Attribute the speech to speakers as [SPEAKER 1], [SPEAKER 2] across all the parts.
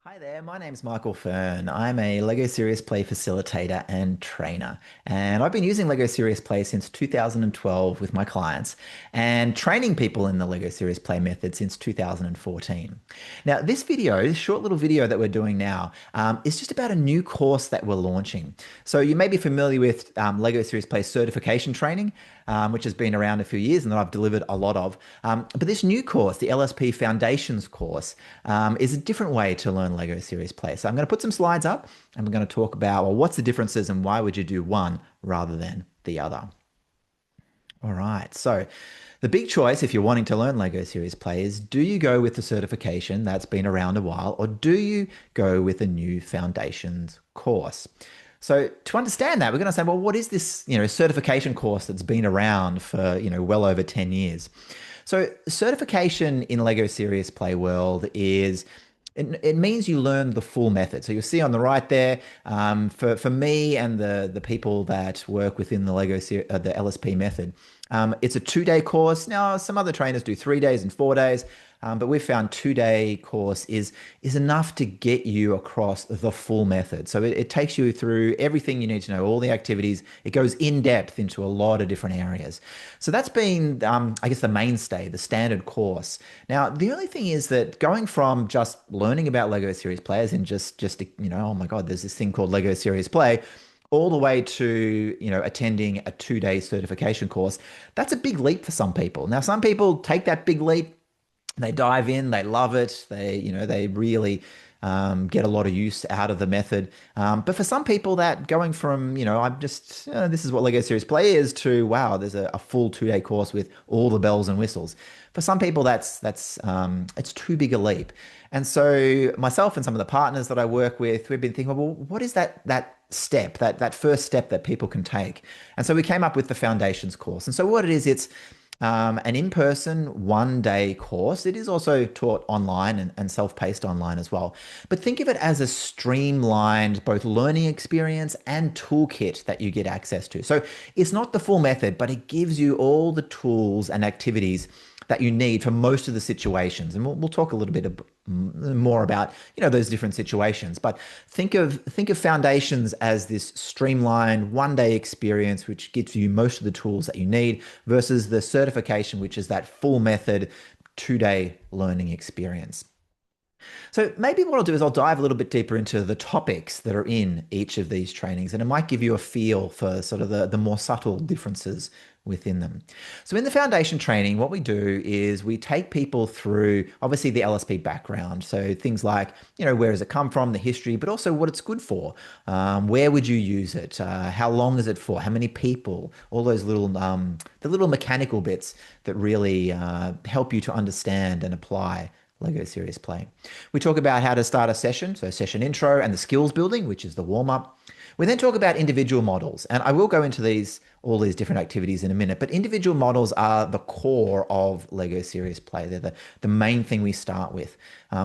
[SPEAKER 1] Hi there, my name's Michael Fern. I'm a LEGO Serious Play facilitator and trainer. And I've been using LEGO Serious Play since 2012 with my clients and training people in the LEGO Serious Play method since 2014. Now, this short little video that we're doing now, is just about a new course that we're launching. So you may be familiar with LEGO Serious Play certification training, which has been around a few years and that I've delivered a lot of. But this new course, the LSP Foundations course, is a different way to learn LEGO Serious Play. So I'm going to put some slides up and we're going to talk about, well, what's the differences and why would you do one rather than the other? All right. So the big choice if you're wanting to learn LEGO Serious Play is, do you go with the certification that's been around a while, or do you go with a new Foundations course? So to understand that, we're going to say, well, what is this, certification course that's been around for, well over 10 years? So certification in LEGO Serious Play world it means you learn the full method. So you'll see on the right there, for me and the people that work within the LSP method, it's a 2 day course. Now, some other trainers do 3 days and 4 days. But we've found 2 day course is enough to get you across the full method. So it takes you through everything you need to know, all the activities. It goes in depth into a lot of different areas. So that's been, I guess, the mainstay, the standard course. Now, the only thing is that going from just learning about LEGO Serious Players and just oh my God, there's this thing called LEGO Serious Play, all the way to attending a 2 day certification course, that's a big leap for some people. Now, some people take that big leap, they dive in, they love it, they really get a lot of use out of the method. But for some people, that going from I'm just this is what LEGO Serious Play is, to wow, there's a full 2 day course with all the bells and whistles. For some people, that's it's too big a leap. And so myself and some of the partners that I work with, we've been thinking, well, what is that step, that first step that people can take? And so we came up with the Foundations course. And so what it is, it's an in-person 1 day course. It is also taught online and self-paced online as well. But think of it as a streamlined both learning experience and toolkit that you get access to. So it's not the full method, but it gives you all the tools and activities that you need for most of the situations. And we'll talk a little bit more about those different situations. But think of Foundations as this streamlined 1 day experience, which gives you most of the tools that you need, versus the certification, which is that full method 2 day learning experience. So maybe what I'll do is I'll dive a little bit deeper into the topics that are in each of these trainings, and it might give you a feel for sort of the more subtle differences within them. So in the foundation training, what we do is we take people through obviously the LSP background. So things like, where does it come from, the history, but also what it's good for. Where would you use it? How long is it for? How many people? All those the little mechanical bits that really help you to understand and apply LEGO Serious Play. We talk about how to start a session, so session intro and the skills building, which is the warm up. We then talk about individual models, and I will go into all these different activities in a minute, but individual models are the core of LEGO Serious Play. They're the main thing we start with.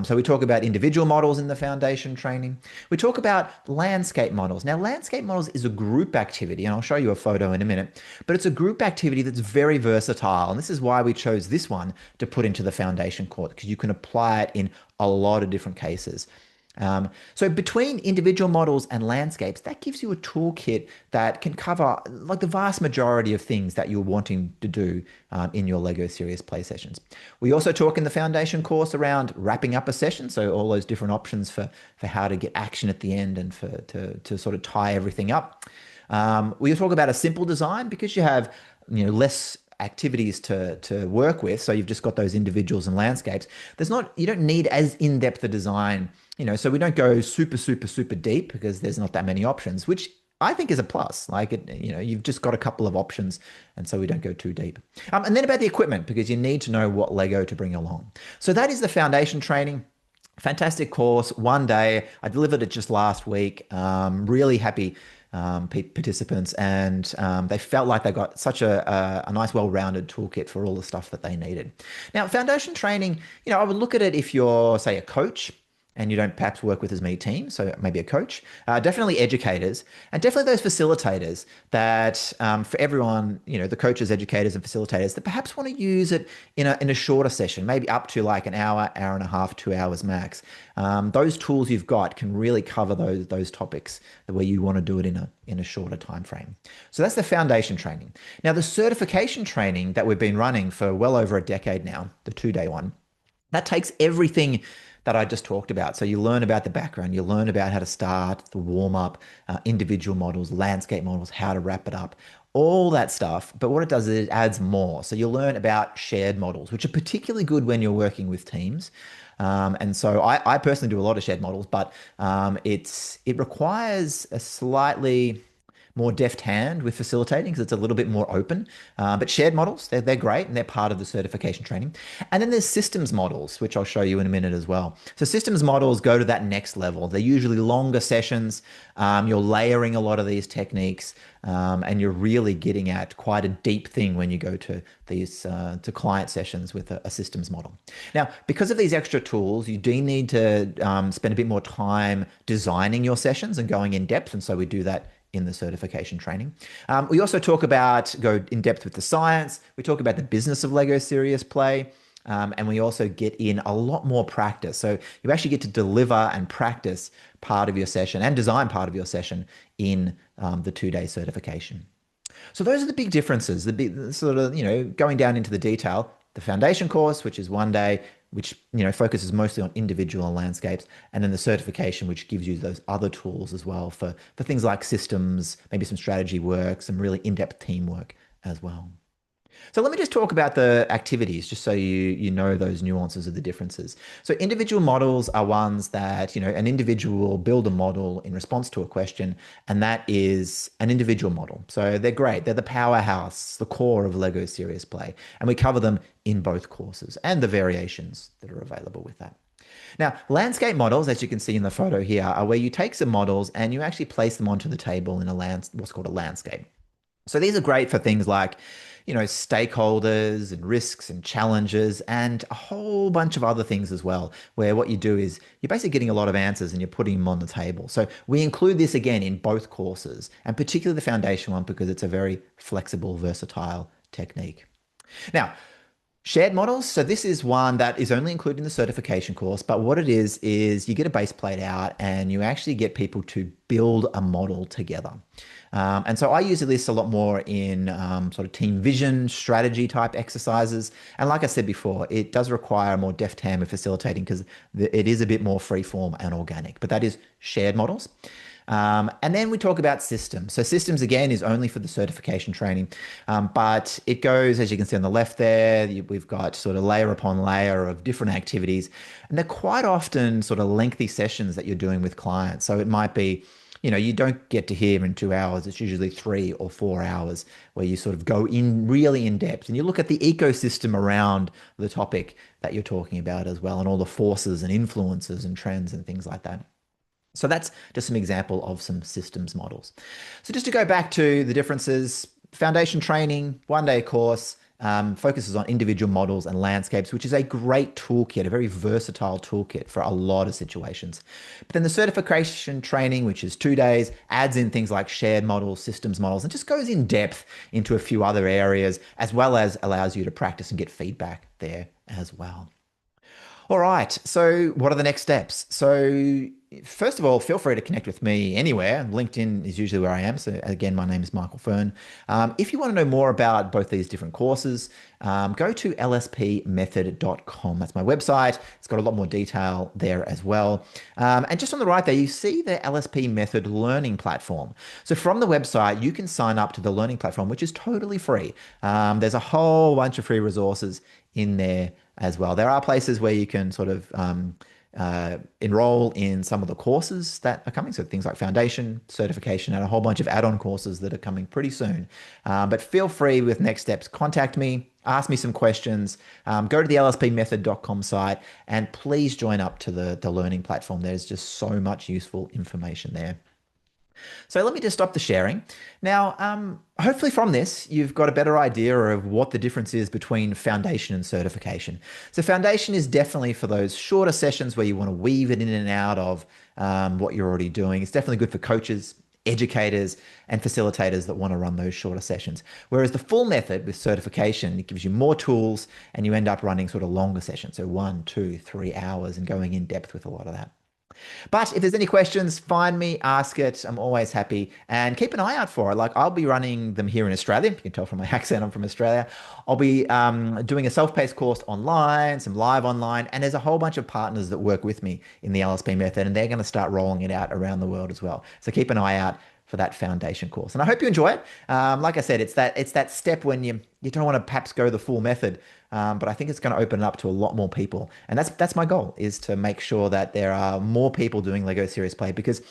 [SPEAKER 1] So we talk about individual models in the foundation training. We talk about landscape models. Now, landscape models is a group activity, and I'll show you a photo in a minute, but it's a group activity that's very versatile, and this is why we chose this one to put into the foundation course, because you can apply it in a lot of different cases. So between individual models and landscapes, that gives you a toolkit that can cover like the vast majority of things that you're wanting to do in your LEGO Serious Play sessions. We also talk in the foundation course around wrapping up a session, so all those different options for how to get action at the end and to sort of tie everything up. We talk about a simple design because you have less activities to work with, so you've just got those individuals and landscapes. You don't need as in-depth a design, so we don't go super super deep because there's not that many options, which I think is a plus. Like you've just got a couple of options, and so we don't go too deep. And then about the equipment, because you need to know what Lego to bring along. So that is the foundation training. Fantastic course, 1 day. I delivered it just last week. Really happy participants, and they felt like they got such a nice, well-rounded toolkit for all the stuff that they needed. Now, foundation training, I would look at it if you're, say, a coach. and you don't perhaps work with as many teams, so maybe a coach, definitely educators, and definitely those facilitators that for everyone, the coaches, educators, and facilitators that perhaps want to use it in a shorter session, maybe up to like an hour, hour and a half, 2 hours max. Those tools you've got can really cover those topics where you want to do it in a shorter time frame. So that's the foundation training. Now, the certification training that we've been running for well over a decade now, the 2-day one, that takes everything that I just talked about. So you learn about the background, you learn about how to start, the warm up, individual models, landscape models, how to wrap it up, all that stuff. But what it does is it adds more. So you'll learn about shared models, which are particularly good when you're working with teams. And so I personally do a lot of shared models, but it requires a slightly more deft hand with facilitating because it's a little bit more open. But shared models, they're great and they're part of the certification training. And then there's systems models, which I'll show you in a minute as well. So systems models go to that next level. They're usually longer sessions. You're layering a lot of these techniques, and you're really getting at quite a deep thing when you go to these to client sessions with a systems model. Now, because of these extra tools, you do need to spend a bit more time designing your sessions and going in depth. And so we do that in the certification training. We also go in depth with the science. We talk about the business of Lego Serious Play. And we also get in a lot more practice. So you actually get to deliver and practice part of your session and design part of your session in the 2-day certification. So those are the big differences, the big sort of, going down into the detail. The foundation course, which is 1 day, which focuses mostly on individual and landscapes, and then the certification, which gives you those other tools as well for things like systems, maybe some strategy work, some really in-depth teamwork as well. So let me just talk about the activities, just so you know those nuances of the differences. So individual models are ones that, an individual will build a model in response to a question, and that is an individual model. So they're great. They're the powerhouse, the core of Lego Serious Play. And we cover them in both courses and the variations that are available with that. Now, landscape models, as you can see in the photo here, are where you take some models and you actually place them onto the table in what's called a landscape. So these are great for things like, stakeholders and risks and challenges and a whole bunch of other things as well, where what you do is you're basically getting a lot of answers and you're putting them on the table. So we include this again in both courses, and particularly the foundation one because it's a very flexible, versatile technique. Now, shared models. So this is one that is only included in the certification course, but what it is you get a base plate out and you actually get people to build a model together. And so I use this a lot more in sort of team vision, strategy type exercises. And like I said before, it does require a more deft hand with facilitating because it is a bit more free form and organic, but that is shared models. And then we talk about systems. So systems, again, is only for the certification training, but it goes, as you can see on the left there, we've got sort of layer upon layer of different activities, and they're quite often sort of lengthy sessions that you're doing with clients. So it might be, you don't get to hear in 2 hours. It's usually 3 or 4 hours where you sort of go in really in depth and you look at the ecosystem around the topic that you're talking about as well, and all the forces and influences and trends and things like that. So that's just some example of some systems models. So just to go back to the differences, foundation training, 1-day course, focuses on individual models and landscapes, which is a great toolkit, a very versatile toolkit for a lot of situations. But then the certification training, which is 2 days, adds in things like shared models, systems models, and just goes in depth into a few other areas, as well as allows you to practice and get feedback there as well. All right, so what are the next steps? So first of all, feel free to connect with me anywhere. LinkedIn is usually where I am. So again, my name is Michael Fern. If you want to know more about both these different courses, go to lspmethod.com. That's my website. It's got a lot more detail there as well. And just on the right there, you see the LSP Method learning platform. So from the website, you can sign up to the learning platform, which is totally free. There's a whole bunch of free resources in there as well. There are places where you can sort of enroll in some of the courses that are coming. So things like foundation, certification, and a whole bunch of add-on courses that are coming pretty soon. But feel free with next steps, contact me, ask me some questions, go to the lspmethod.com site, and please join up to the learning platform. There's just so much useful information there. So let me just stop the sharing. Now, hopefully from this, you've got a better idea of what the difference is between foundation and certification. So foundation is definitely for those shorter sessions where you want to weave it in and out of what you're already doing. It's definitely good for coaches, educators, and facilitators that want to run those shorter sessions. Whereas the full method with certification, it gives you more tools and you end up running sort of longer sessions. So 1, 2, 3 hours and going in depth with a lot of that. But if there's any questions, find me, ask it. I'm always happy. And keep an eye out for it. Like I'll be running them here in Australia. You can tell from my accent, I'm from Australia. I'll be doing a self-paced course online, some live online, and there's a whole bunch of partners that work with me in the LSP method, and they're going to start rolling it out around the world as well. So keep an eye out for that foundation course. And I hope you enjoy it. Like I said, it's that step when you don't want to perhaps go the full method, but I think it's going to open it up to a lot more people. And that's my goal, is to make sure that there are more people doing Lego Serious Play because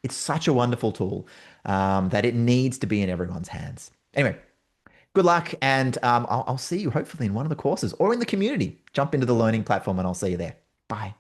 [SPEAKER 1] it's such a wonderful tool that it needs to be in everyone's hands. Anyway, good luck, and I'll see you hopefully in one of the courses or in the community. Jump into the learning platform, and I'll see you there. Bye.